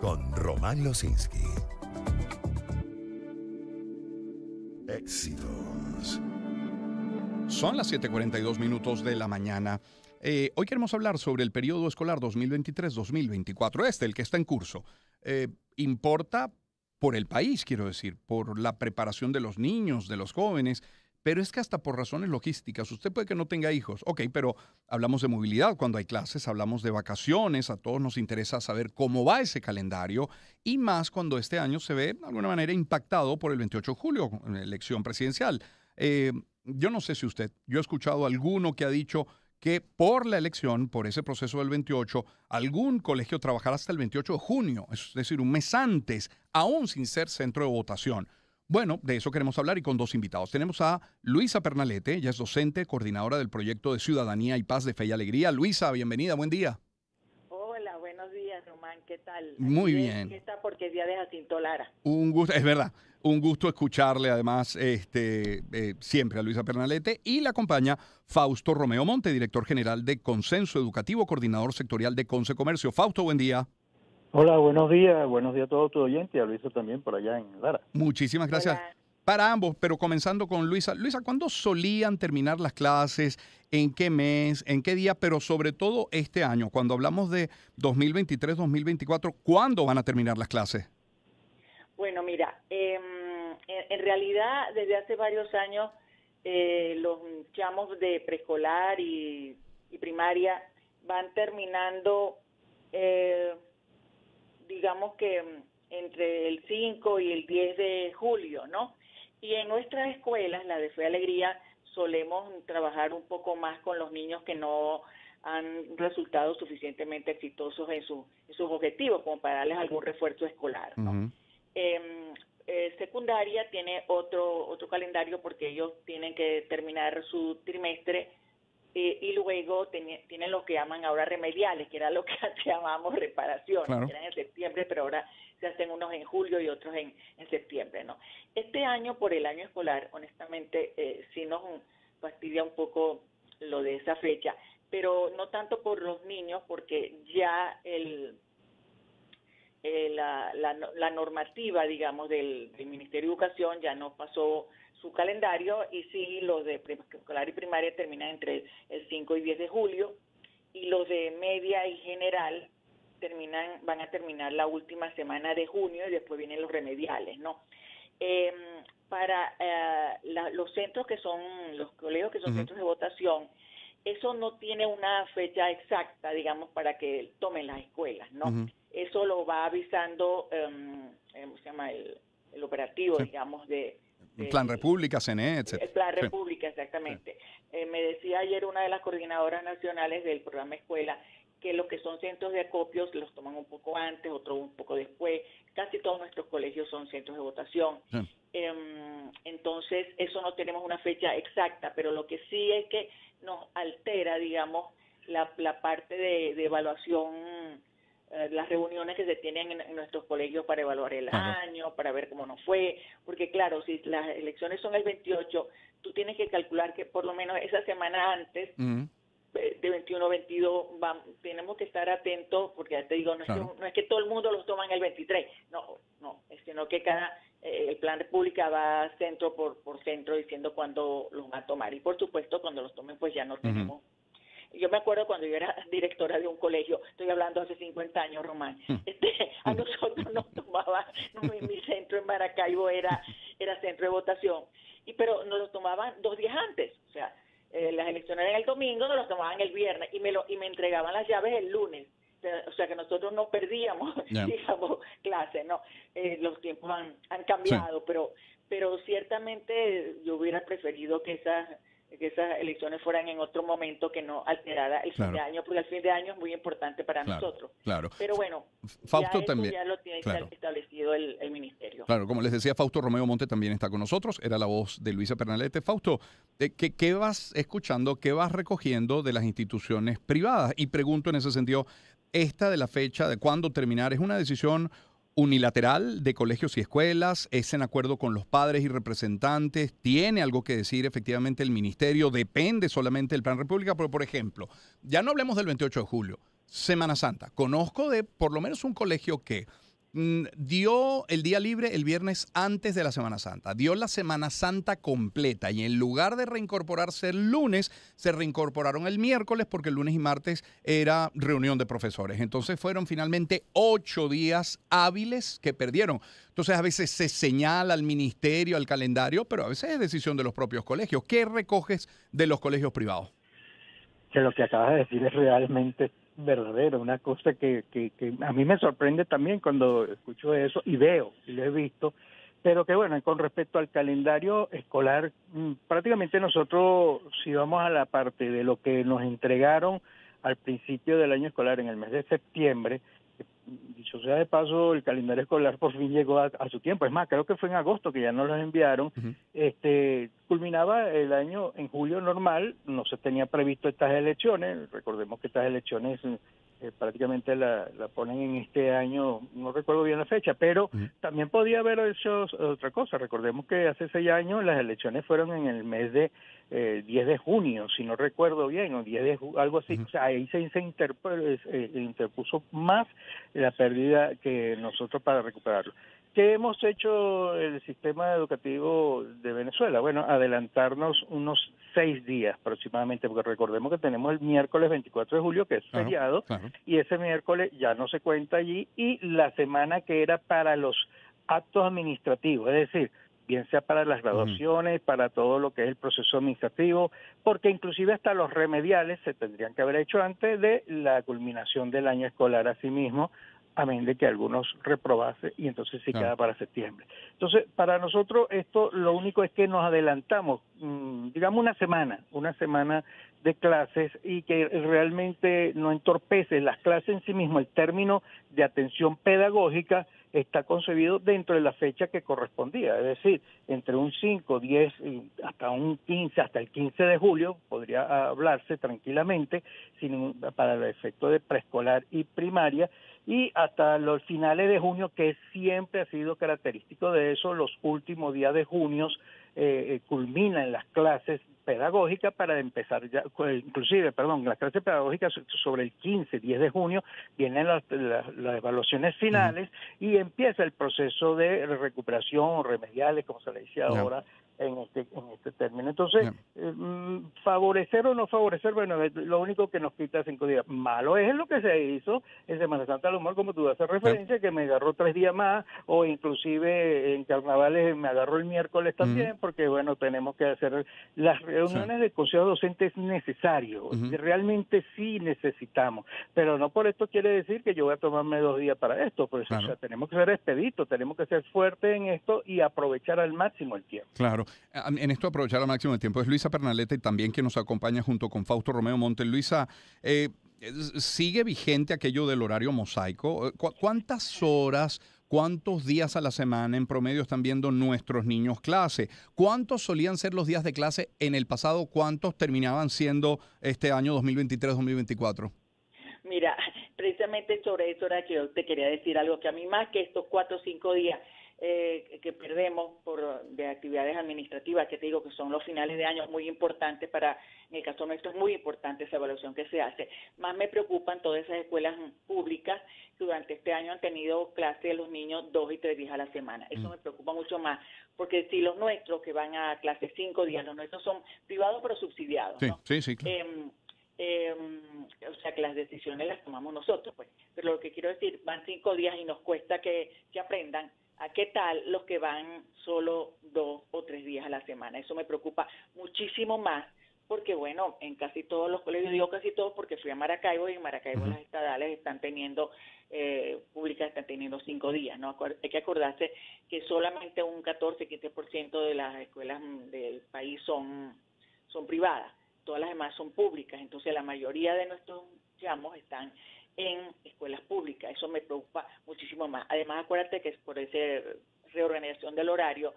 con Román Losinski. Éxitos. Son las 7:42 de la mañana. Hoy queremos hablar sobre el periodo escolar 2023-2024, el que está en curso. Importa por el país, quiero decir, por la preparación de los niños, de los jóvenes, pero es que hasta por razones logísticas. Usted puede que no tenga hijos, ok, pero hablamos de movilidad cuando hay clases, hablamos de vacaciones, a todos nos interesa saber cómo va ese calendario y más cuando este año se ve de alguna manera impactado por el 28 de julio, elección presidencial. Yo no sé si yo he escuchado a alguno que ha dicho que por la elección, por ese proceso del 28, algún colegio trabajará hasta el 28 de junio, es decir, un mes antes, aún sin ser centro de votación. Bueno, de eso queremos hablar y con dos invitados. Tenemos a Luisa Pernalete, ella es docente, coordinadora del proyecto de Ciudadanía y Paz de Fe y Alegría. Luisa, bienvenida, buen día. Hola, buenos días, Román, ¿qué tal? Muy bien. Está porque es día de Jacinto Lara. Un gusto, es verdad, un gusto escucharle además siempre a Luisa Pernalete y la acompaña Fausto Romeo Monte, director general de Consenso Educativo, coordinador sectorial de Conce Comercio. Fausto, buen día. Hola, buenos días a todos tus oyentes y a Luisa también por allá en Lara. Muchísimas gracias. Hola. Para ambos, pero comenzando con Luisa. Luisa, ¿cuándo solían terminar las clases? ¿En qué mes? ¿En qué día? Pero sobre todo este año, cuando hablamos de 2023-2024, ¿cuándo van a terminar las clases? Bueno, mira, en realidad desde hace varios años los chamos de preescolar y primaria van terminando, digamos que entre el 5 y el 10 de julio, ¿no? Y en nuestras escuelas, la de Fe y Alegría, solemos trabajar un poco más con los niños que no han resultado suficientemente exitosos en sus objetivos, como para darles algún refuerzo escolar, ¿no? Uh-huh. Secundaria tiene otro calendario porque ellos tienen que terminar su trimestre y luego tienen lo que llaman ahora remediales, que era lo que antes llamábamos reparaciones, Claro. que eran en septiembre, pero ahora se hacen unos en julio y otros en septiembre, ¿no? Este año, por el año escolar, honestamente, sí nos fastidia un poco lo de esa fecha, pero no tanto por los niños, porque ya la normativa, digamos, del Ministerio de Educación ya no pasó su calendario y sí, los de preescolar y primaria terminan entre el 5 y 10 de julio y los de media y general van a terminar la última semana de junio y después vienen los remediales, ¿no? Para los centros que son, los colegios que son Uh-huh. centros de votación, eso no tiene una fecha exacta, digamos, para que tomen las escuelas, ¿no? Uh-huh. Eso lo va avisando, ¿cómo se llama? El operativo, Sí. digamos, El Plan República, CNE, etc. el Plan Sí. República, exactamente. Me decía ayer una de las coordinadoras nacionales del programa Escuela que los que son centros de acopios los toman un poco antes, otros un poco después. Casi todos nuestros colegios son centros de votación. Sí. Entonces, eso no tenemos una fecha exacta, pero lo que sí es que nos altera, digamos, la parte de evaluación, las reuniones que se tienen en nuestros colegios para evaluar el Claro. año, para ver cómo nos fue, porque claro, si las elecciones son el 28, tú tienes que calcular que por lo menos esa semana antes, Uh-huh. de 21 22, tenemos que estar atentos, porque ya te digo, Claro. no es que todo el mundo los toman el 23, no, sino que el Plan República va centro por centro diciendo cuándo los va a tomar, y por supuesto cuando los tomen pues ya no tenemos. Yo me acuerdo cuando yo era directora de un colegio, estoy hablando hace 50 años, Román, a nosotros nos tomaban, mi centro en Maracaibo era centro de votación, pero nos lo tomaban 2 días antes, o sea, las elecciones eran el domingo, nos lo tomaban el viernes y me entregaban las llaves el lunes. O sea que nosotros no perdíamos, Yeah. digamos, clases, ¿no? Los tiempos han cambiado, sí. pero ciertamente yo hubiera preferido que esas elecciones fueran en otro momento, que no alterara el fin de año, porque el fin de año es muy importante para nosotros. Claro. Pero bueno, Fausto ya también. Ya lo tiene establecido el ministerio. Claro, como les decía, Fausto Romeo Monte también está con nosotros, era la voz de Luisa Pernalete. Fausto, ¿qué vas escuchando, qué vas recogiendo de las instituciones privadas? Y pregunto en ese sentido, esta de la fecha de cuándo terminar, ¿es una decisión unilateral de colegios y escuelas? ¿Es en acuerdo con los padres y representantes? ¿Tiene algo que decir efectivamente el ministerio? ¿Depende solamente del Plan República? Pero, por ejemplo, ya no hablemos del 28 de julio, Semana Santa. Conozco de por lo menos un colegio que dio el día libre el viernes antes de la Semana Santa, dio la Semana Santa completa y en lugar de reincorporarse el lunes, se reincorporaron el miércoles porque el lunes y martes era reunión de profesores. Entonces fueron finalmente 8 días hábiles que perdieron. Entonces a veces se señala al ministerio, al calendario, pero a veces es decisión de los propios colegios. ¿Qué recoges de los colegios privados? Que lo que acabas de decir es realmente verdadero, una cosa que a mí me sorprende también cuando escucho eso y veo, y lo he visto, pero que bueno, con respecto al calendario escolar, prácticamente nosotros, si vamos a la parte de lo que nos entregaron al principio del año escolar, en el mes de septiembre, dicho sea de paso, el calendario escolar por fin llegó a su tiempo. Es más, creo que fue en agosto que ya nos los enviaron. Culminaba el año en julio normal, no se tenía previsto estas elecciones. Recordemos que estas elecciones prácticamente la ponen en este año, no recuerdo bien la fecha, pero también podía haber hecho otra cosa. Recordemos que hace 6 años las elecciones fueron en el mes de 10 de junio, si no recuerdo bien, o 10 de algo así. O sea, ahí se interpuso más la pérdida que nosotros para recuperarlo. ¿Qué hemos hecho el sistema educativo de Venezuela? Bueno, adelantarnos unos 6 días aproximadamente, porque recordemos que tenemos el miércoles 24 de julio, que es feriado, y ese miércoles ya no se cuenta allí, y la semana que era para los actos administrativos, es decir, bien sea para las graduaciones, para todo lo que es el proceso administrativo, porque inclusive hasta los remediales se tendrían que haber hecho antes de la culminación del año escolar asimismo, amén de que algunos reprobase y entonces sí queda para septiembre. Entonces, para nosotros esto lo único es que nos adelantamos, digamos una semana de clases y que realmente no entorpece las clases en sí mismo. El término de atención pedagógica está concebido dentro de la fecha que correspondía, es decir, entre un 5, 10, hasta un 15, hasta el 15 de julio podría hablarse tranquilamente para el efecto de preescolar y primaria, y hasta los finales de junio, que siempre ha sido característico de eso, los últimos días de junio culminan las clases pedagógicas para empezar ya, inclusive, las clases pedagógicas sobre el 15, 10 de junio, vienen las evaluaciones finales y empieza el proceso de recuperación, remediales, como se le dice ahora, en este término. Entonces, favorecer o no favorecer, bueno, lo único que nos quita 5 días. Malo es lo que se hizo en Semana Santa del Humor, como tú haces referencia, que me agarró 3 días más, o inclusive en carnavales me agarró el miércoles también, porque bueno, tenemos que hacer las reuniones de consejo docente es necesario, realmente sí necesitamos, pero no por esto quiere decir que yo voy a tomarme 2 días para esto, pues, o sea, tenemos que ser expeditos, tenemos que ser fuertes en esto y aprovechar al máximo el tiempo. Claro. En esto aprovechar al máximo el tiempo es Luisa Pernalete, también que nos acompaña junto con Fausto Romeo Monte. Luisa, ¿sigue vigente aquello del horario mosaico? ¿Cuántas horas, cuántos días a la semana en promedio están viendo nuestros niños clase? ¿Cuántos solían ser los días de clase en el pasado? ¿Cuántos terminaban siendo este año 2023-2024? Mira, precisamente sobre eso era que yo te quería decir algo, que a mí más que estos 4 o 5 días que perdemos de actividades administrativas, que te digo que son los finales de año muy importantes en el caso nuestro es muy importante esa evaluación que se hace. Más me preocupan todas esas escuelas públicas que durante este año han tenido clase de los niños 2 y 3 días a la semana. Eso me preocupa mucho más, porque si los nuestros que van a clase 5 días, los nuestros son privados pero subsidiados, ¿no? Sí, claro. O sea que las decisiones las tomamos nosotros, pues. Pero lo que quiero decir, van 5 días y nos cuesta que aprendan. ¿A qué tal los que van solo 2 o 3 días a la semana? Eso me preocupa muchísimo más, porque bueno, en casi todos los colegios, digo casi todos porque fui a Maracaibo y en Maracaibo las estadales están teniendo, públicas están teniendo 5 días, ¿no? Hay que acordarse que solamente un 14-15% de las escuelas del país son privadas, todas las demás son públicas, entonces la mayoría de nuestros chamos están en escuelas públicas. Eso me preocupa muchísimo más. Además, acuérdate que por esa reorganización del horario,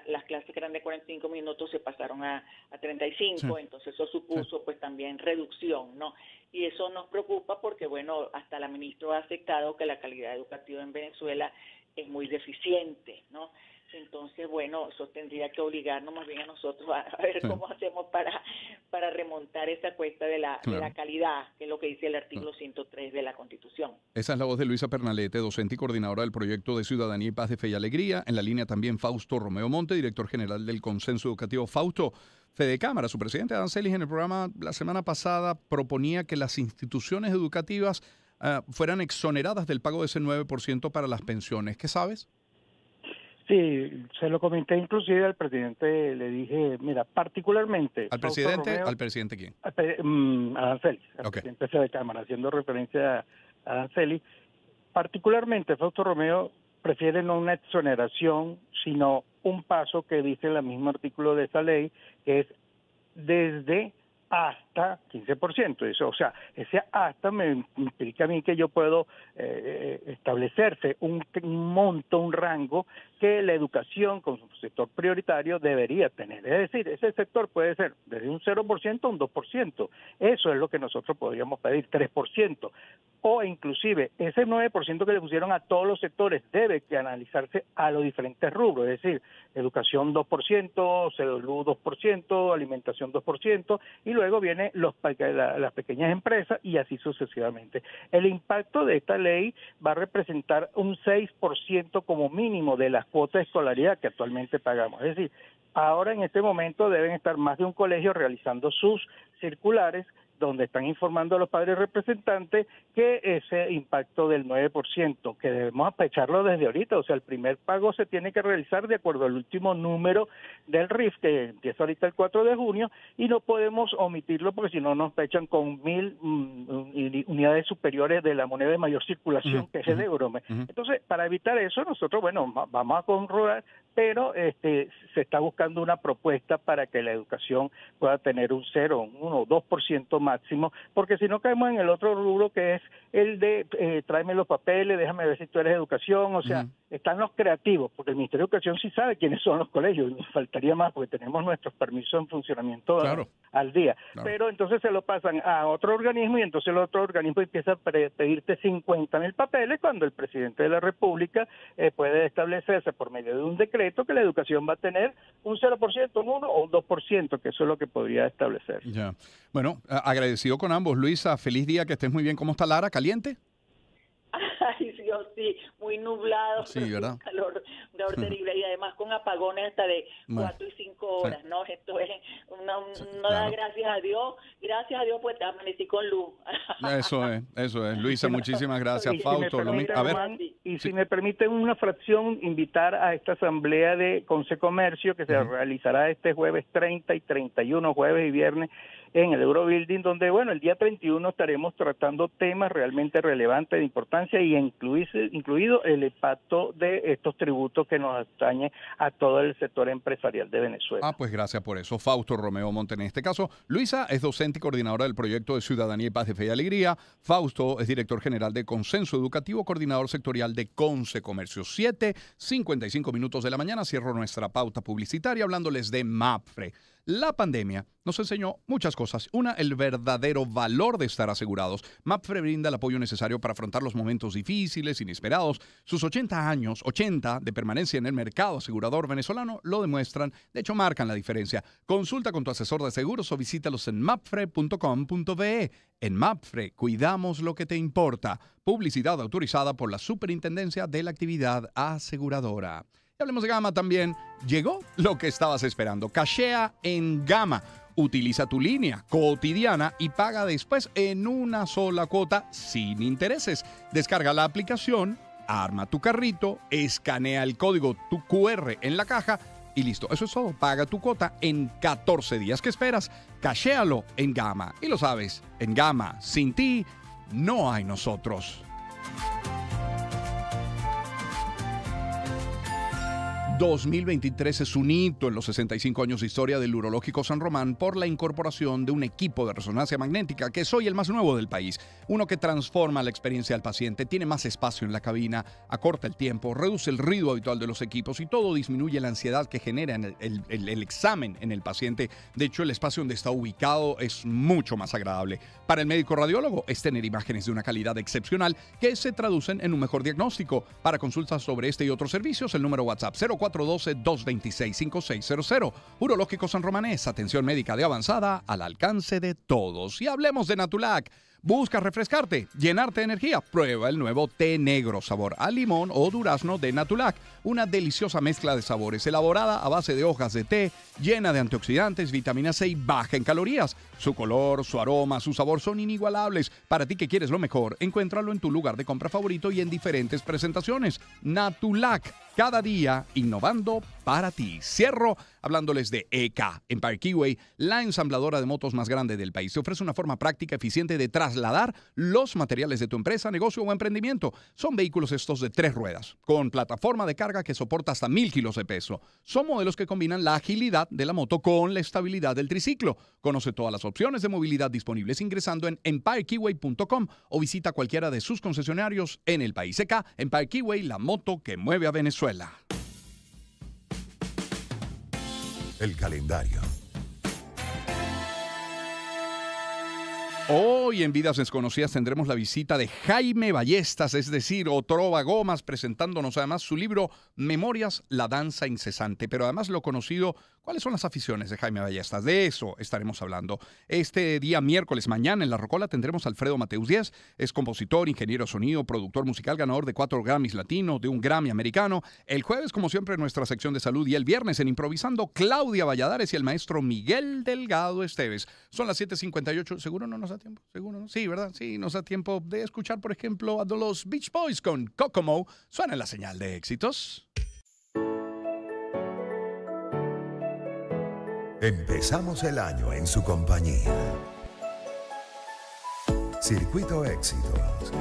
las clases que eran de 45 minutos se pasaron a 35, entonces eso supuso pues también reducción, ¿no? y eso nos preocupa porque, bueno, hasta la ministra ha aceptado que la calidad educativa en Venezuela es muy deficiente, ¿no? Entonces, bueno, eso tendría que obligarnos más bien a nosotros a ver cómo hacemos para remontar esa cuesta de la calidad, que es lo que dice el artículo 103 de la Constitución. Esa es la voz de Luisa Pernalete, docente y coordinadora del proyecto de Ciudadanía y Paz de Fe y Alegría. En la línea también Fausto Romeo Monte, director general del Consenso Educativo. Fausto, Fede Cámara, su presidente Adán Celis en el programa la semana pasada proponía que las instituciones educativas fueran exoneradas del pago de ese 9% para las pensiones. ¿Qué sabes? Sí, se lo comenté inclusive al presidente, le dije, mira, particularmente... ¿Al presidente? ¿Al presidente quién? Adán Celis, al Okay. presidente de Cámara, haciendo referencia a Adán Celis. Particularmente, Fausto Romeo prefiere no una exoneración, sino un paso que dice el mismo artículo de esa ley, que es desde hasta 15%. Eso, o sea, ese hasta me implica a mí que yo puedo establecerse un monto, un rango que la educación como sector prioritario debería tener. Es decir, ese sector puede ser desde un 0% a un 2%. Eso es lo que nosotros podríamos pedir, 3%. O inclusive ese 9% que le pusieron a todos los sectores debe que analizarse a los diferentes rubros. Es decir, educación 2%, salud 2%, alimentación 2%, y luego vienen las pequeñas empresas y así sucesivamente. El impacto de esta ley va a representar un 6% como mínimo de las cuotas de escolaridad que actualmente pagamos. Es decir, ahora en este momento deben estar más de un colegio realizando sus circulares donde están informando a los padres representantes que ese impacto del 9%, que debemos aprovecharlo desde ahorita, o sea, el primer pago se tiene que realizar de acuerdo al último número del RIF, que empieza ahorita el 4 de junio, y no podemos omitirlo porque si no nos pechan con 1.000 unidades superiores de la moneda de mayor circulación, que es el euro. Entonces, para evitar eso, nosotros, bueno, vamos a controlar, pero se está buscando una propuesta para que la educación pueda tener un 0, un 1 o 2% máximo, porque si no caemos en el otro rubro que es el de tráeme los papeles, déjame ver si tú eres educación, o sea, están los creativos, porque el Ministerio de Educación sí sabe quiénes son los colegios, nos faltaría más porque tenemos nuestros permisos en funcionamiento al día, pero entonces se lo pasan a otro organismo y entonces el otro organismo empieza a pedirte 50,000 papeles cuando el presidente de la República puede establecerse por medio de un decreto que la educación va a tener un 0%, un 1 o un 2%, que eso es lo que podría establecer. Ya. Bueno, agradecido con ambos. Luisa, feliz día, que estés muy bien. ¿Cómo está Lara? ¿Caliente? Ay, Dios, sí, muy nublado, sí, ¿verdad? Un calor terrible y además con apagones hasta de 4 y 5 horas, ¿no? Esto es claro. Gracias a Dios pues te amanecí con luz. Eso es. Luisa, muchísimas gracias. Fausto, a ver. Y si me permiten una fracción, invitar a esta asamblea de Concecomercio que se realizará este jueves 30 y 31, jueves y viernes, en el Eurobuilding, donde, bueno, el día 31 estaremos tratando temas realmente relevantes de importancia y incluido el impacto de estos tributos que nos atañe a todo el sector empresarial de Venezuela. Pues gracias por eso. Fausto Romeo Monte en este caso. Luisa es docente y coordinadora del proyecto de Ciudadanía y Paz de Fe y Alegría. Fausto es director general de Consenso Educativo, coordinador sectorial de Concecomercio. 7:55 minutos de la mañana. Cierro nuestra pauta publicitaria hablándoles de MAPFRE. La pandemia nos enseñó muchas cosas. Una, el verdadero valor de estar asegurados. MAPFRE brinda el apoyo necesario para afrontar los momentos difíciles, inesperados. Sus 80 de permanencia en el mercado asegurador venezolano lo demuestran. De hecho, marcan la diferencia. Consulta con tu asesor de seguros o visítalos en mapfre.com.be. En MAPFRE, cuidamos lo que te importa. Publicidad autorizada por la Superintendencia de la Actividad Aseguradora. Hablemos de Gama también. Llegó lo que estabas esperando. Cashea en Gama. Utiliza tu línea cotidiana y paga después en una sola cuota sin intereses. Descarga la aplicación, arma tu carrito, escanea el código tu QR en la caja y listo. Eso es todo. Paga tu cuota en 14 días. ¿Qué esperas? Cashéalo en Gama. Y lo sabes, en Gama, sin ti, no hay nosotros. 2023 es un hito en los 65 años de historia del Urológico San Román por la incorporación de un equipo de resonancia magnética que es hoy el más nuevo del país. Uno que transforma la experiencia del paciente, tiene más espacio en la cabina, acorta el tiempo, reduce el ruido habitual de los equipos y todo disminuye la ansiedad que genera en el examen en el paciente. De hecho, el espacio donde está ubicado es mucho más agradable. Para el médico radiólogo es tener imágenes de una calidad excepcional que se traducen en un mejor diagnóstico. Para consultas sobre este y otros servicios, el número WhatsApp 0412-226-5600. Urológico San Romanés, atención médica de avanzada al alcance de todos. Y hablemos de Natulac. ¿Buscas refrescarte, llenarte de energía? Prueba el nuevo té negro sabor a limón o durazno de Natulac. Una deliciosa mezcla de sabores elaborada a base de hojas de té, llena de antioxidantes, vitamina C y baja en calorías. Su color, su aroma, su sabor son inigualables. Para ti que quieres lo mejor, encuéntralo en tu lugar de compra favorito y en diferentes presentaciones. Natulac, cada día innovando para ti. Cierro hablándoles de EK. Empire Keyway, la ensambladora de motos más grande del país, te ofrece una forma práctica y eficiente de trasladar los materiales de tu empresa, negocio o emprendimiento. Son vehículos estos de 3 ruedas, con plataforma de carga que soporta hasta 1000 kilos de peso. Son modelos que combinan la agilidad de la moto con la estabilidad del triciclo. Conoce todas las opciones de movilidad disponibles ingresando en empirekeyway.com o visita cualquiera de sus concesionarios en el país. EK, Empire Keyway, la moto que mueve a Venezuela. El calendario. Hoy en Vidas Desconocidas tendremos la visita de Jaime Ballestas, es decir, Otrova Gomas, presentándonos además su libro Memorias, la danza incesante. Pero además lo conocido, ¿cuáles son las aficiones de Jaime Ballestas? De eso estaremos hablando. Este día miércoles, mañana en La Rocola, tendremos a Alfredo Mateus Díaz. Es compositor, ingeniero de sonido, productor musical, ganador de 4 Grammys latinos, de un Grammy americano. El jueves, como siempre, nuestra sección de salud. Y el viernes, en Improvisando, Claudia Valladares y el maestro Miguel Delgado Esteves. Son las 7:58. ¿Seguro no nos da tiempo? ¿Seguro no? Sí, ¿verdad? Sí, nos da tiempo de escuchar, por ejemplo, a los Beach Boys con Kokomo. Suena la señal de éxitos. Empezamos el año en su compañía. Circuito Éxitos.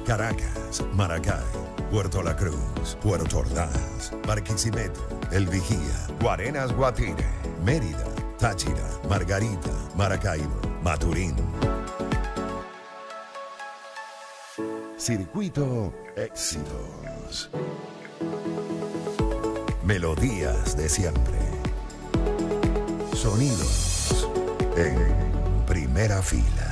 Caracas, Maracay, Puerto La Cruz, Puerto Ordaz, Barquisimeto, El Vigía, Guarenas, Guatire, Mérida, Táchira, Margarita, Maracaibo, Maturín. Circuito Éxitos. Melodías de siempre. Sonidos en primera fila.